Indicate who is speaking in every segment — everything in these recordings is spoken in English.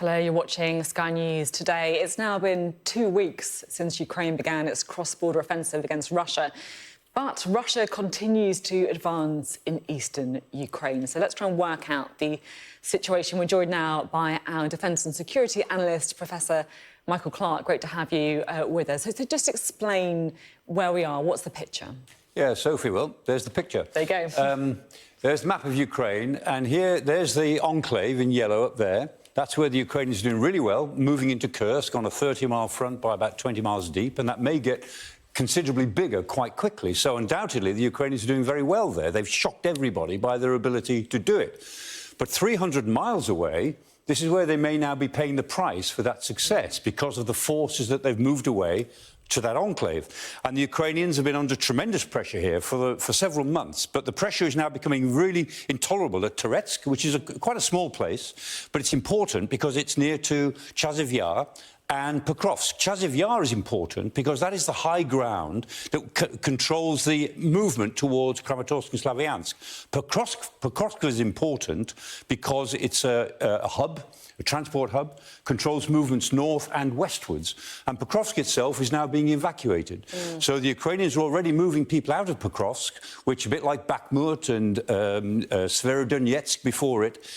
Speaker 1: Hello, you're watching Sky News today. It's now been 2 weeks since Ukraine began its cross-border offensive against Russia. But Russia continues to advance in eastern Ukraine. So let's try and work out the situation. We're joined now by our defence and security analyst, Professor Michael Clarke. Great to have you with us. So just explain where we are. What's the picture?
Speaker 2: Yeah, Sophie will. There's the picture.
Speaker 1: There you go.
Speaker 2: There's the map of Ukraine, and there's the enclave in yellow up there. That's where the Ukrainians are doing really well, moving into Kursk on a 30-mile front by about 20 miles deep, and that may get considerably bigger quite quickly. So undoubtedly, the Ukrainians are doing very well there. They've shocked everybody by their ability to do it. But 300 miles away, this is where they may now be paying the price for that success because of the forces that they've moved away to that enclave. And the Ukrainians have been under tremendous pressure here for several months, but the pressure is now becoming really intolerable at Toretsk, which is quite a small place, but it's important because it's near to Chasiv Yar and Pokrovsk. Chasiv Yar is important because that is the high ground that controls the movement towards Kramatorsk and Slavyansk. Pokrovsk is important because it's a hub, a transport hub, controls movements north and westwards. And Pokrovsk itself is now being evacuated. So the Ukrainians are already moving people out of Pokrovsk, which, a bit like Bakhmut and Severodonetsk before it,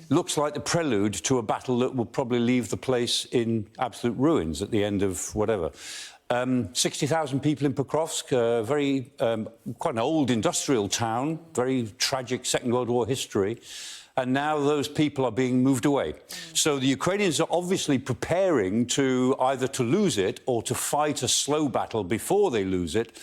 Speaker 2: looks like the prelude to a battle that will probably leave the place in absolute ruins at the end of whatever. 60,000 people in Pokrovsk, quite an old industrial town, very tragic Second World War history. And now those people are being moved away. So the Ukrainians are obviously preparing to either to lose it or to fight a slow battle before they lose it.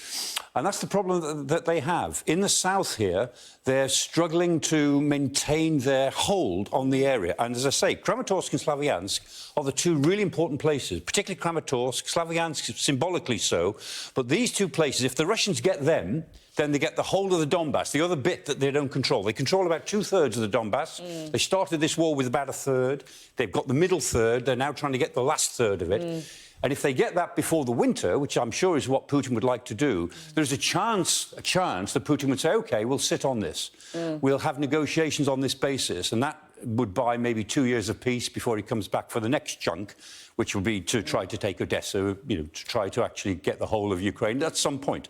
Speaker 2: And that's the problem that they have. In the south here, they're struggling to maintain their hold on the area. And as I say, Kramatorsk and Slavyansk are the two really important places, particularly Kramatorsk, Slavyansk symbolically so. But these two places, if the Russians get them, then they get the whole of the Donbass, the other bit that they don't control. They control about 2/3 of the Donbass. They started this war with about 1/3. They've got the middle third. They're now trying to get the last third of it. And if they get that before the winter, which I'm sure is what Putin would like to do, there's a chance that Putin would say, OK, we'll sit on this. We'll have negotiations on this basis. And that would buy maybe 2 years of peace before he comes back for the next chunk, which will be to try to take Odessa, to try to actually get the whole of Ukraine at some point.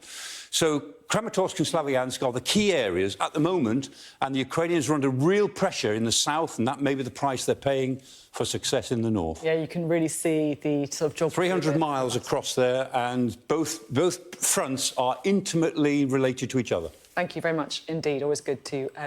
Speaker 2: So Kramatorsk and Slavyansk are the key areas at the moment, and the Ukrainians are under real pressure in the south, and that may be the price they're paying for success in the north.
Speaker 1: Yeah, you can really see the sort of geography.
Speaker 2: 300 miles across there, and both fronts are intimately related to each other.
Speaker 1: Thank you very much indeed. Always good to